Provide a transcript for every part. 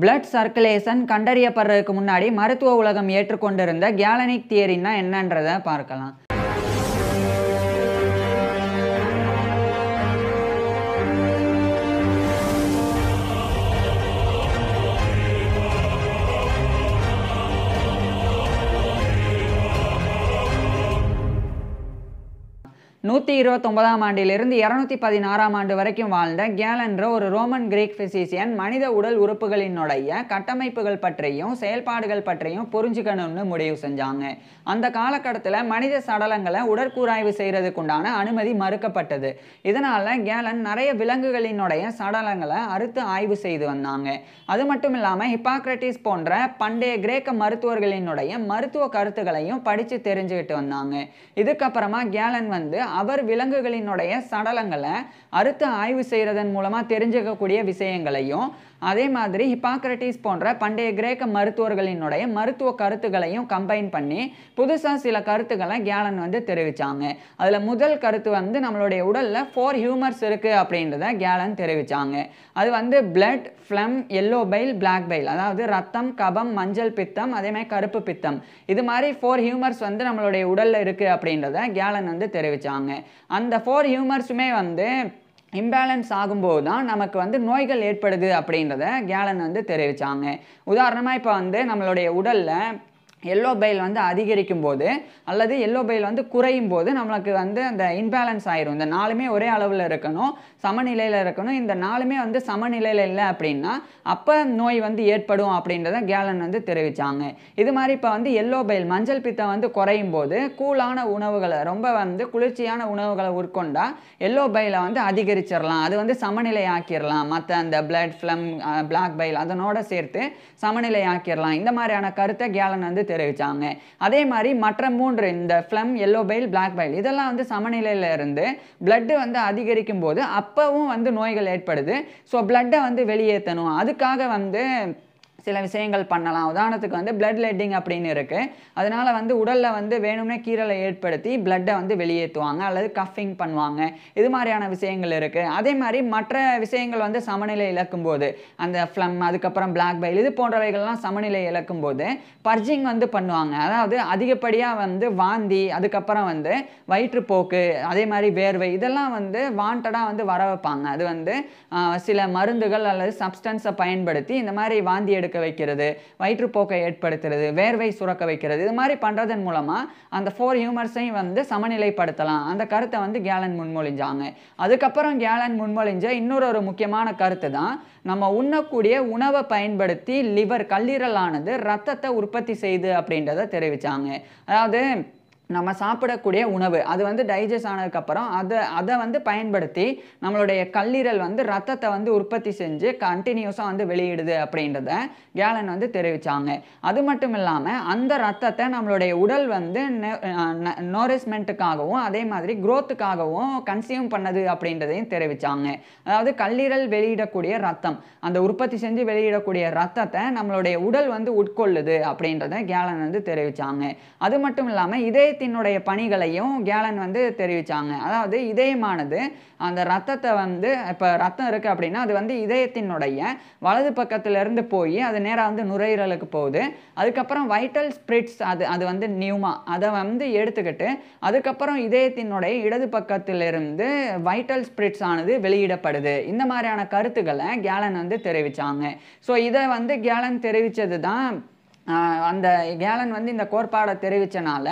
Blood circulation கண்டறியப்படுறதுக்கு முன்னாடி மருத்துவ உலகம் ஏற்றுக்கொண்டிருந்த கேலனிக் தியரின்னா என்னன்றதை பார்க்கலாம். நூற்றி 29ஆம் ஆண்டிலிருந்து 216ஆம் ஆண்டு வரைக்கும் வாழ்ந்த கேலன்ற ஒரு ரோமன் கிரீக் பிசிசியன் மனித உடல் உறுப்புகளினுடைய கட்டமைப்புகள் பற்றியும் செயல்பாடுகள் பற்றியும் புரிஞ்சுக்கணும்னு முடிவு செஞ்சாங்க. அந்த காலகட்டத்தில் மனித சடலங்களை உடற்கூராய்வு செய்யறதுக்கு உண்டான அனுமதி மறுக்கப்பட்டது. இதனால கேலன் நிறைய விலங்குகளினுடைய சடலங்களை அறுத்து ஆய்வு செய்து வந்தாங்க. அது மட்டும் இல்லாமல் ஹிப்பாக்ரட்டிஸ் போன்ற பண்டைய கிரேக்க மருத்துவர்களினுடைய மருத்துவ கருத்துக்களையும் படித்து தெரிஞ்சுக்கிட்டு வந்தாங்க. இதுக்கப்புறமா கேலன் அவர் விலங்குகளினுடைய சடலங்களை அறுத்து ஆய்வு செய்யறதன் மூலமா தெரிஞ்சுக்கக்கூடிய விஷயங்களையும் அதே மாதிரி ஹிப்பாக்ரட்டிஸ் போன்ற பண்டைய கிரேக்க மருத்துவர்களினுடைய மருத்துவ கருத்துக்களையும் கம்பைன் பண்ணி புதுசாக சில கருத்துக்களை கேலன் தெரிவிச்சாங்க. அதுல முதல் கருத்து நம்மளுடைய உடல்ல 4 ஹியூமர்ஸ் இருக்கு அப்படின்றத கேலன் தெரிவிச்சாங்க. அது blood, phlegm, yellow bile, black bile, அதாவது ரத்தம், கபம், மஞ்சள் பித்தம், அதே மாதிரி கருப்பு பித்தம், இது மாதிரி 4 ஹியூமர்ஸ் நம்மளுடைய உடல்ல இருக்கு அப்படின்றத கேலன் தெரிவிச்சாங்க. அந்த 4 ஹியூமர்ஸுமே இம்பேலன்ஸ் ஆகும்போது தான் நமக்கு நோய்கள் ஏற்படுது அப்படின்றத கேலன் தெரிவிச்சாங்க. உதாரணமாக இப்போ நம்மளுடைய உடல்ல எல்லோ பைல் அதிகரிக்கும் போது அல்லது எல்லோ பைல் குறையும் போது நம்மளுக்கு அந்த இன்பேலன்ஸ் ஆயிரும். இந்த நாலுமே ஒரே அளவில் இருக்கணும், சமநிலையில் இருக்கணும். இந்த நாலுமே சமநிலையில் இல்லை அப்படின்னா அப்போ நோய் ஏற்படும் அப்படின்றத கேலன் தெரிவித்தாங்க. இது மாதிரி இப்போ எல்லோ பைல் மஞ்சள் பித்தம் குறையும் போது கூலான உணவுகளை ரொம்ப குளிர்ச்சியான உணவுகளை உட்கொண்டா எல்லோ பைலை அதிகரிச்சிடலாம், அது சமநிலை ஆக்கிடலாம், மற்ற அந்த பிளட், ஃப்ளம், பிளாக் பைல் அதனோட சேர்த்து சமநிலை ஆக்கிடலாம். இந்த மாதிரியான கருத்தை கேலன் தெரிவிச்சாங்க. அதே மாதிரி மற்ற 3 இந்த phlegm, yellow bile, black bile இதெல்லாம் சமநிலையில இருந்து பிளட் அதிகரிக்கும் போது அப்பவும் நோய்கள் ஏற்படுது. ஸோ பிளட்டை வெளியேற்றணும், அதுக்காக சில விஷயங்கள் பண்ணலாம். உதாரணத்துக்கு பிளட் லெட்டிங் அப்படின்னு இருக்கு. அதனால உடல்ல வேணும்னே கீறலை ஏற்படுத்தி பிளட்டை வெளியேற்றுவாங்க அல்லது கஃபிங் பண்ணுவாங்க. இது மாதிரியான விஷயங்கள் இருக்கு. அதே மாதிரி மற்ற விஷயங்கள் சமநிலை இழக்கும் போது அந்த ஃப்ளம், அதுக்கப்புறம் பிளாக் பைல் இது போன்றவைகள்லாம் சமநிலை இழக்கும் போது பர்ஜிங் பண்ணுவாங்க. அதாவது அதிகப்படியாக வாந்தி, அதுக்கப்புறம் வயிற்றுப்போக்கு, அதே மாதிரி வேர்வை இதெல்லாம் வாண்டடாக வர வைப்பாங்க. அது சில மருந்துகள் அல்லது சப்ஸ்டன்ஸை பயன்படுத்தி இந்த மாதிரி வாந்தி எடுக்க வைக்கிறது, வயிற்றுப்போக்கை ஏற்படுத்துறது, வேர்வை சுரக்க வைக்கிறது, இது மாதிரி பண்றதன் மூலமா அந்த 4 ஹியூமர்ஸையும் சமநிலைப்படுத்தலாம். அந்த கருத்தை கேலன் முன்மொழிஞ்சாங்க. அதுக்கப்புறம் கேலன் முன்மொழிஞ்ச இன்னொரு முக்கியமான கருத்து தான் நம்ம உண்ணக்கூடிய உணவை பயன்படுத்தி லிவர், கல்லீரலானது ரத்தத்தை உற்பத்தி செய்து அப்படின்றத தெரிவிச்சாங்க. அதாவது நம்ம சாப்பிடக்கூடிய உணவு அது டைஜஸ்ட் ஆனதுக்கப்புறம் அதை பயன்படுத்தி நம்மளுடைய கல்லீரல் ரத்தத்தை உற்பத்தி செஞ்சு கண்டினியூஸாக வெளியிடுது அப்படின்றத கேலன் தெரிவித்தாங்க. அது மட்டும் இல்லாமல் அந்த ரத்தத்தை நம்மளுடைய உடல் நோரிஸ்மெண்ட்டுக்காகவும் அதே மாதிரி க்ரோத்துக்காகவும் கன்சியூம் பண்ணது அப்படின்றதையும் தெரிவித்தாங்க. அதாவது கல்லீரல் வெளியிடக்கூடிய ரத்தம், அந்த உற்பத்தி செஞ்சு வெளியிடக்கூடிய ரத்தத்தை நம்மளுடைய உடல் உட்கொள்ளுது அப்படின்றத கேலன் தெரிவித்தாங்க. அது மட்டும் இல்லாமல் இதயத்தினுடைய பணிகளையும் கேலன் தெரிவித்தாங்க. அதாவது இதயமானது அந்த ரத்தத்தை இப்போ ரத்தம் இருக்குது அப்படின்னா அது இதயத்தினுடைய வலது பக்கத்திலிருந்து போய் அது நேராக நுரையீரலுக்கு போகுது. அதுக்கப்புறம் வைட்டல் ஸ்பிரிட்ஸ் அது நியூமா அதை எடுத்துக்கிட்டு அதுக்கப்புறம் இதயத்தினுடைய இடது பக்கத்திலிருந்து வைட்டல் ஸ்பிரிட்ஸ் ஆனது வெளியிடப்படுது. இந்த மாதிரியான கருத்துக்களை கேலன் தெரிவித்தாங்க. ஸோ இதை கேலன் தெரிவித்தது தான் அந்த கேலன் இந்த கோட்பாடை தெரிவித்தனால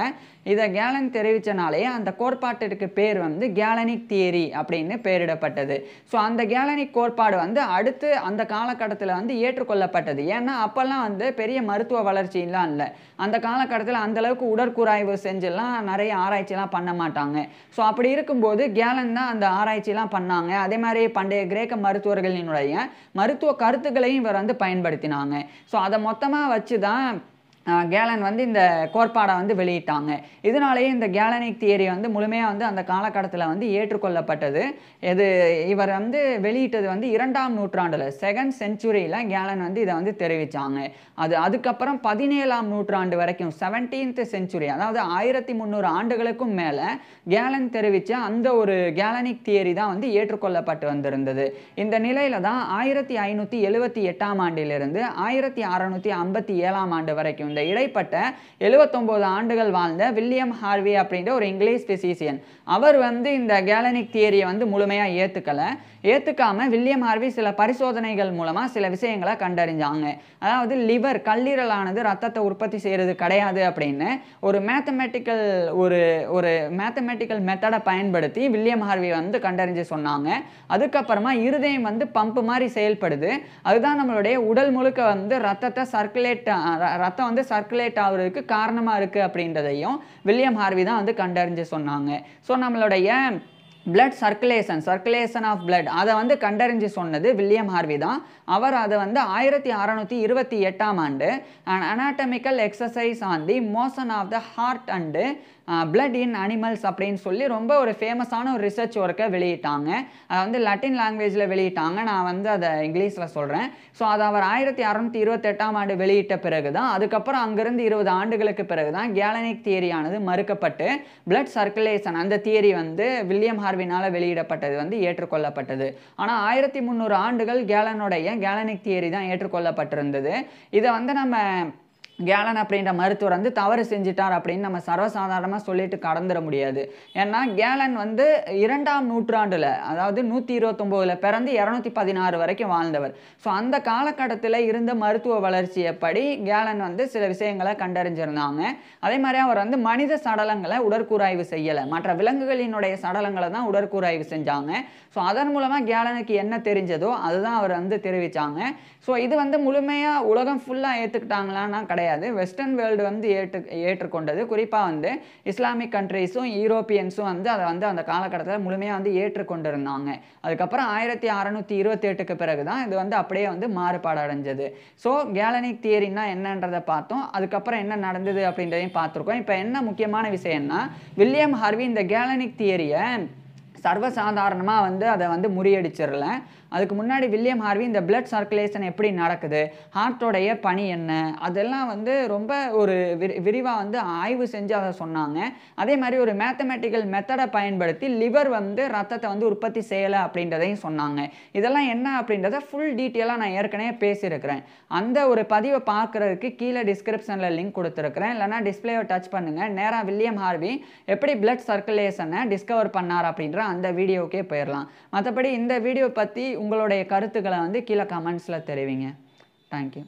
அந்த கோட்பாட்டிற்கு பேர் கேலனிக் தியரி அப்படின்னு பேரிடப்பட்டது. ஸோ அந்த கேலனிக் கோட்பாடு அடுத்து அந்த காலகட்டத்தில் ஏற்றுக்கொள்ளப்பட்டது. ஏன்னா அப்போல்லாம் பெரிய மருத்துவ வளர்ச்சியெல்லாம் இல்லை. அந்த காலகட்டத்தில் அந்தளவுக்கு உடற்கூராய்வு செஞ்செல்லாம் நிறைய ஆராய்ச்சிலாம் பண்ண மாட்டாங்க. ஸோ அப்படி இருக்கும்போது கேலன் தான் அந்த ஆராய்ச்சிலாம் பண்ணாங்க. அதே மாதிரி பண்டைய கிரேக்க மருத்துவர்களினுடைய மருத்துவ கருத்துக்களையும் இவர் பயன்படுத்தினாங்க. ஸோ அதை மொத்தமாக வச்சு தான் கேலன் வந்து இந்த கோட்பாடை வந்து வெளியிட்டாங்க. இதனாலேயே இந்த கேலனிக் தியரி வந்து முழுமையாக வந்து அந்த காலகட்டத்தில் வந்து ஏற்றுக்கொள்ளப்பட்டது. இது இவர் வந்து வெளியிட்டது வந்து 2ஆம் நூற்றாண்டில் செகண்ட் செஞ்சுரியில் கேலன் வந்து இதை வந்து தெரிவித்தாங்க. அதுக்கப்புறம் 17ஆம் நூற்றாண்டு வரைக்கும் 17th செஞ்சுரி, அதாவது 1300 ஆண்டுகளுக்கும் மேலே கேலன் தெரிவித்த அந்த ஒரு கேலனிக் தியரி தான் வந்து ஏற்றுக்கொள்ளப்பட்டு வந்திருந்தது. இந்த நிலையில தான் 1578ஆம் ஆண்டிலிருந்து 1657ஆம் ஆண்டு வரைக்கும் இந்த இடைப்பட்ட 79 ஆண்டுகள் வாழ்ந்த வில்லியம் ஹார்வி அப்படின்ற ஒரு இங்கிலீஷ் பிசிசியன், அவர் வந்து இந்த கேலனிக் தியரியை வந்து முழுமையாக ஏற்றுக்காம வில்லியம் ஹார்வி சில பரிசோதனைகள் மூலமாக சில விஷயங்களை கண்டறிஞ்சாங்க. அதாவது லிவர், கல்லீரலானது ரத்தத்தை உற்பத்தி செய்கிறது கிடையாது அப்படின்னு ஒரு மேத்தமெட்டிக்கல் மெத்தடை பயன்படுத்தி வில்லியம் ஹார்வி வந்து கண்டறிஞ்சு சொன்னாங்க. அதுக்கப்புறமா இருதயம் வந்து பம்பு மாதிரி செயல்படுது, அதுதான் நம்மளுடைய உடல் முழுக்க வந்து ரத்தம் வந்து சர்க்குலேட் ஆகுறதுக்கு காரணமாக இருக்குது அப்படின்றதையும் வில்லியம் ஹார்வி தான் வந்து கண்டறிஞ்சு சொன்னாங்க. ஸோ நம்மளுடைய பிளட் சர்க்குலேஷன் ஆஃப் பிளட் அதை வந்து கண்டறிஞ்சு சொன்னது வில்லியம் ஹார்வி தான். அவர் அதை வந்து 1628ஆம் ஆண்டு anatomical exercise on the motion of the heart and blood in animals அப்படின்னு சொல்லி ரொம்ப ஒரு ஃபேமஸான ஒரு ரிசர்ச் ஒர்க்கை வெளியிட்டாங்க. அதை வந்து லட்டின் லாங்குவேஜில் வெளியிட்டாங்க, நான் வந்து அதை இங்கிலீஷில் சொல்கிறேன். ஸோ அதை அவர் 1628ஆம் ஆண்டு வெளியிட்ட பிறகு தான், அதுக்கப்புறம் அங்கிருந்து 20 ஆண்டுகளுக்கு பிறகு தான் கேலனிக் தியரியானது மறுக்கப்பட்டு பிளட் சர்க்குலேஷன் அந்த தியரி வந்து வில்லியம் ஹார்வினால் வெளியிடப்பட்டது வந்து ஏற்றுக்கொள்ளப்பட்டது. ஆனால் 1300 ஆண்டுகள் கேலனிக் தியரி தான் ஏற்றுக்கொள்ளப்பட்டிருந்தது. இதை வந்து நம்ம கேலன் அப்படின்ற மருத்துவர் வந்து தவறு செஞ்சிட்டார் அப்படின்னு நம்ம சர்வசாதாரணமாக சொல்லிட்டு கடந்துட முடியாது. ஏன்னா கேலன் வந்து 2ஆம் நூற்றாண்டில், அதாவது 129 பிறந்து 216 வரைக்கும் வாழ்ந்தவர். ஸோ அந்த காலகட்டத்தில் இருந்த மருத்துவ வளர்ச்சியப்படி கேலன் வந்து சில விஷயங்களை கண்டறிஞ்சிருந்தாங்க. அதே மாதிரி அவர் வந்து மனித சடலங்களை உடற்கூறாய்வு செய்யலை, மற்ற விலங்குகளினுடைய சடலங்களை தான் உடற்கூறாய்வு செஞ்சாங்க. ஸோ அதன் மூலமாக கேலனுக்கு என்ன தெரிஞ்சதோ அதுதான் அவர் வந்து தெரிவித்தாங்க. ஸோ இது வந்து முழுமையாக உலகம் ஃபுல்லாக ஏற்றுக்கிட்டாங்களான்னா கிடையாது. வெஸ்டர்ன் வேர்ல்டு வந்து ஏற்றுக்கொண்டது. குறிப்பாக வந்து இஸ்லாமிக் கண்ட்ரீஸும் யூரோப்பியன்ஸும் வந்து அதை வந்து அந்த காலகட்டத்தில் முழுமையாக வந்து ஏற்றுக்கொண்டிருந்தாங்க. அதுக்கப்புறம் 1628க்கு பிறகு தான் இது வந்து அப்படியே வந்து மாறுபாடு அடைஞ்சது. ஸோ கேலனிக் தியரின்னா என்னன்றதை பார்த்தோம், அதுக்கப்புறம் என்ன நடந்தது அப்படின்றதையும் பார்த்துருக்கோம். இப்போ என்ன முக்கியமான விஷயம்னா, வில்லியம் ஹார்வி இந்த கேலனிக் தியரியை சர்வசாதாரணமாக வந்து அதை வந்து முறியடிச்சிடல. அதுக்கு முன்னாடி வில்லியம் ஹார்வி இந்த பிளட் சர்க்குலேஷன் எப்படி நடக்குது, ஹார்ட்டோடைய பணி என்ன, அதெல்லாம் வந்து ரொம்ப ஒரு விரிவாக வந்து ஆய்வு செஞ்சு அதை சொன்னாங்க. அதே மாதிரி ஒரு மேத்தமெட்டிக்கல் மெத்தடை பயன்படுத்தி லிவர் வந்து ரத்தத்தை வந்து உற்பத்தி செய்யலை அப்படின்றதையும் சொன்னாங்க. இதெல்லாம் என்ன அப்படின்றத ஃபுல் டீட்டெயிலாக நான் ஏற்கனவே பேசியிருக்கிறேன். அந்த ஒரு பதிவை பார்க்குறதுக்கு கீழே டிஸ்கிரிப்ஷனில் லிங்க் கொடுத்துருக்குறேன், இல்லைனா டிஸ்பிளேவை டச் பண்ணுங்கள், நேராக வில்லியம் ஹார்வி எப்படி பிளட் சர்க்குலேஷனை டிஸ்கவர் பண்ணார் அப்படின்ற அந்த வீடியோக்கே போயிடலாம். மற்றபடி இந்த வீடியோ பற்றி உங்களுடைய கருத்துக்களை வந்து கீழே கமெண்ட்ஸில் தெரிவிங்க. தேங்க்யூ.